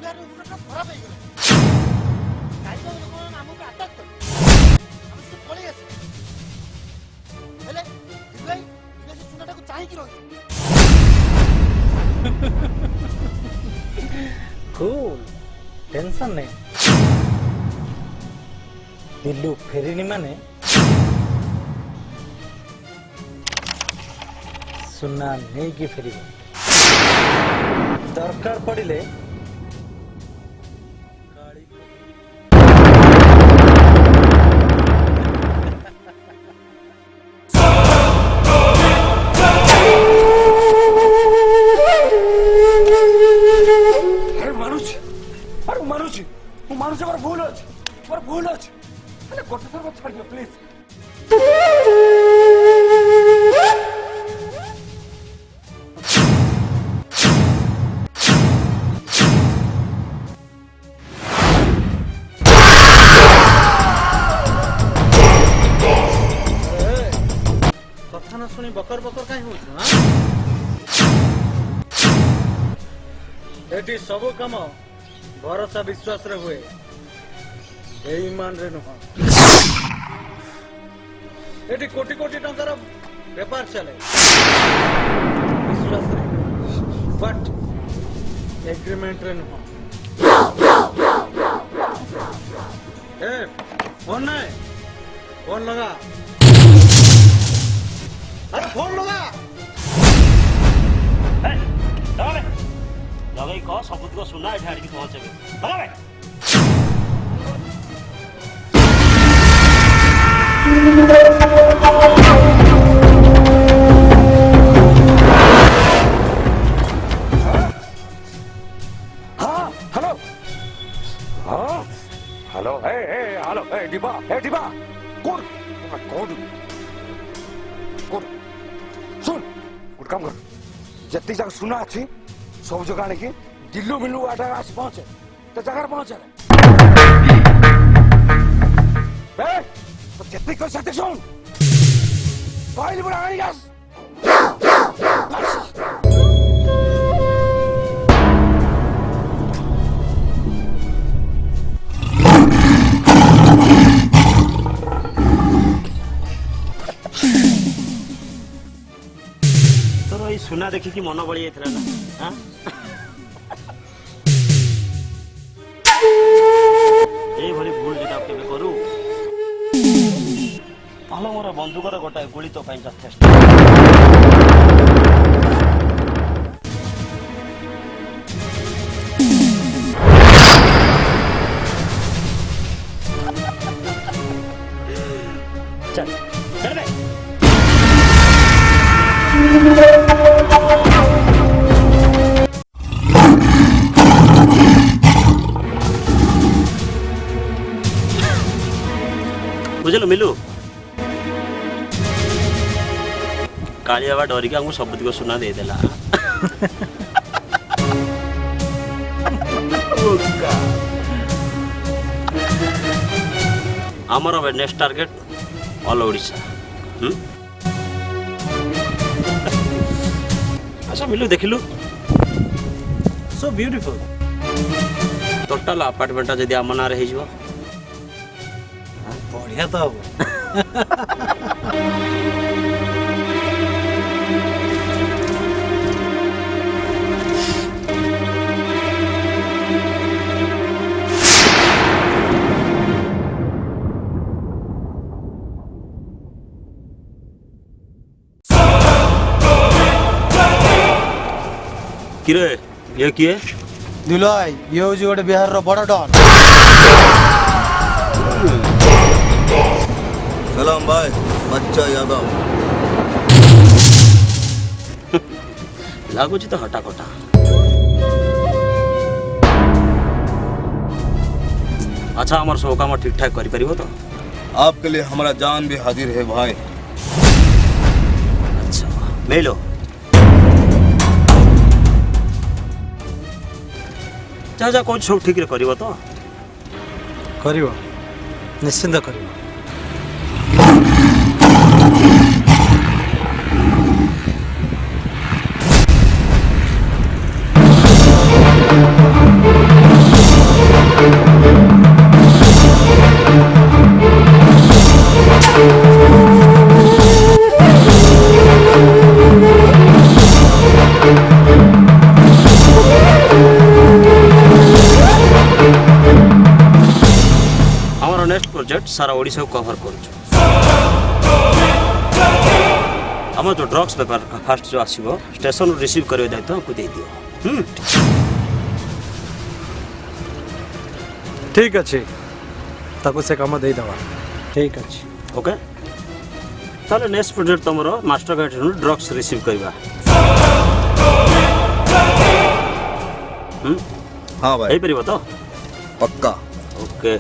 यार मुंडा खराब हो गला काई को लोग हमको अटैक कर हम से पळे आसे हेले दिलाई दिले से सुनाटा को चाहि कि रही कूल टेंशन नहीं दिल्लू फेरिनी माने सुना नहीं कि फेर दरकार पड़े भूल अच्छे गोटे थर छाड़ दियो प्लीज कथा न शुणी बकर बकर कहीं हो सब कम भरोसा विश्वास रे हुए ईमान रे नुह एटी कोटी कोटी टंकार व्यापार चले विश्वास रे बट एग्रीमेंट रे नुह ए फोन नहीं फोन लगा अरे फोन लगा लगे कह सबूत को सुना एठे आड़ी पहुंचे लगा हाँ हेलो हाँ हेलो हेलो डिबा डिबा कौन कौन कौन सुन गुड काम कर जत्ती जगह सुना अच्छी सब जगह आने की दिल्लू मिल्लू आटा आस पहुंचे तो जगह पहुंचे तो जितनी कोई सकते सुन कोई बुरा नहीं गस तोर ये सुना देखी कि मन बड़ी जाता ना हाँ ये भली भूल जो केवे करू तालो मोर बंदूकर गोटाए गुली तो पाई यथेष्ट चल चल बे बुझल मिलू काली बाबा डरिक हमको सबूत को सुना दे देला आमर नेक्स्ट टार्गेट ऑल ओडिशा अच्छा मिलू देखिलु सो ब्यूटीफुल टोटल अपार्टमेंट जदि आम ना रही जीवो बढ़िया तो हम किरे ये किए दिलाई ये हो गोटे बिहार रो बड़ डॉन सलाम भाई बच्चा यादव लागुची तो हटा कटा अच्छा हमार सब काम ठीक ठाक करि परिबो तो आपके लिए हमारा जान भी हाजिर है भाई अच्छा ले लो जा जा कौन सब ठीक रे करिबो तो करिवो निश्चिंत करिवो टार्गेट सारा ओडिशा को कवर कर आम जो ड्रग्स पेपर फास्ट जो आसो स्टेशन रिसीव कर दायित्व हमको दे दियो। ठीक अच्छे ताको से काम दे दवा। ठीक अच्छे ओके ताले नेक्स्ट प्रोजेक्ट तुमरो मास्टर गाइड ड्रग्स रिसीव करवा। हाँ भाई यही परिबो तो पक्का। ओके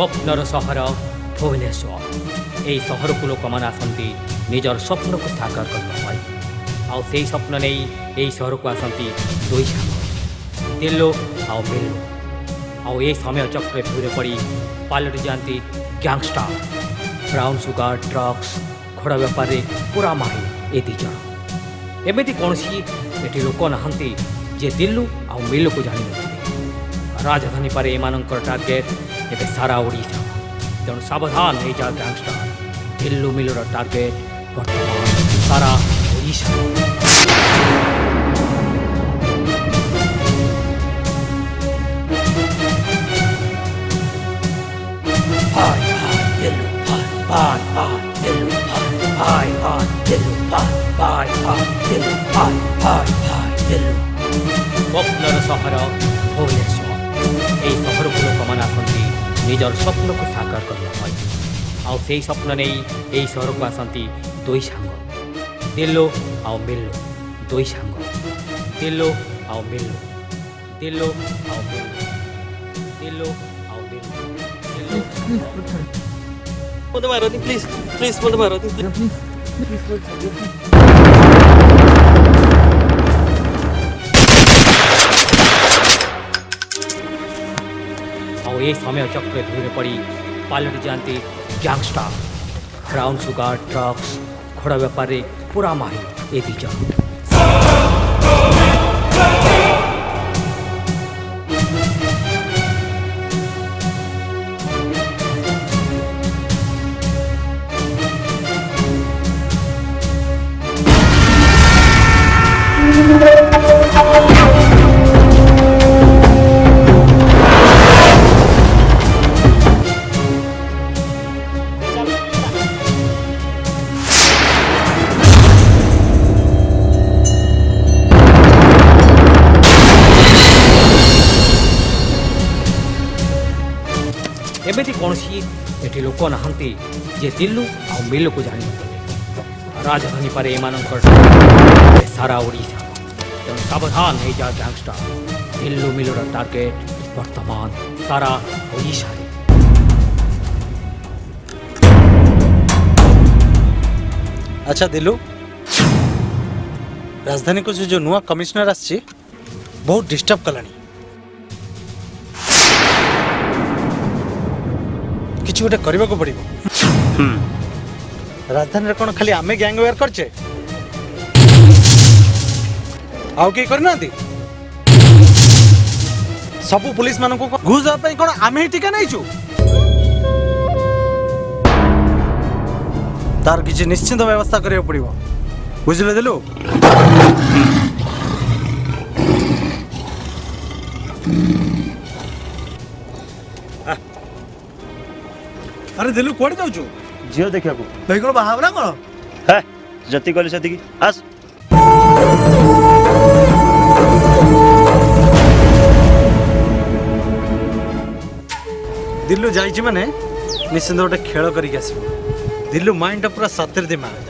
स्वप्नर सहर भुवनेश्वर यही सहर को लोक मैंने आसती निजर स्वप्न को साकार करने आउ से स्वप्न नहीं यही सहर को आसती दुई सांग दिल्लो आउ मिल्लो आउ ये समय चक्र भिड़ पड़ी पालट जाती गैंगस्टर ब्राउन सुगर ड्रग्स घोड़ा बेपार पूरा माही ए दी जन एमती कौन सी ये लोक नहांती जे दिल्लू आउ मिल्लू को जानी राजधानी पर एमानकर टार्गेट एबे सारा ओडिशा तेणु सावधान नहीं जा गैंगस्टर दिल्लू मिल्लूर टार्गेट बर्तमान सारा ओडिशा। स्वप्नर सहर भुवनेश्वर यही सहर को लोक मैंने आसती निजर स्वप्न को साकार करने आउ से स्वप्न नहीं यही सहर को आसती दुई सांग दिल्लो आउ मिल्लो दुई सांग दिल्लो आउ मिल्लो दिल्लो आउ मिल्लो दिल्लो आउ मिल्लो मत मारो प्लीज प्लीज मत मारो ये समय चक्र भिड़ पड़ी पालट जाती गैंगस्टर ब्राउन सुगर ड्रग्स घोड़ा बेपार पूरा माही ए दी जन एमती कौन सी ये लोक नहांती जे दिल्लू आउ मिल्लू को जानी राजधानी पर एमानकर सारा ओडिशा तेणु सावधान नहीं जा गैंगस्टर दिल्लू मिल्लूर टार्गेट वर्तमान सारा ओडिशा रे। अच्छा दिलू, राजधानी को जो नुआ कमिश्नर आसी बहुत डिस्टर्ब कलानी। किसी गोटे करने को पड़ो। राजधानी रे कौन खाली आमे गैंगवेयर करचे आउ के करना दी सबु पुलिस मानन को घुस जा पई कोन आमे ही टिका नै छु तार किछि निश्चित व्यवस्था करियो पड़िबो बुझले देलु। अरे दिलु कोड जाउ छु झील देखा भाई कोन बाहाव ना कोन है जति कहली सेति आस। दिल्लू जाइछि माने निश्चित गोटे खेल करिक आसीबो। दिल्लू माइंड पूरा सतिर दिमाग।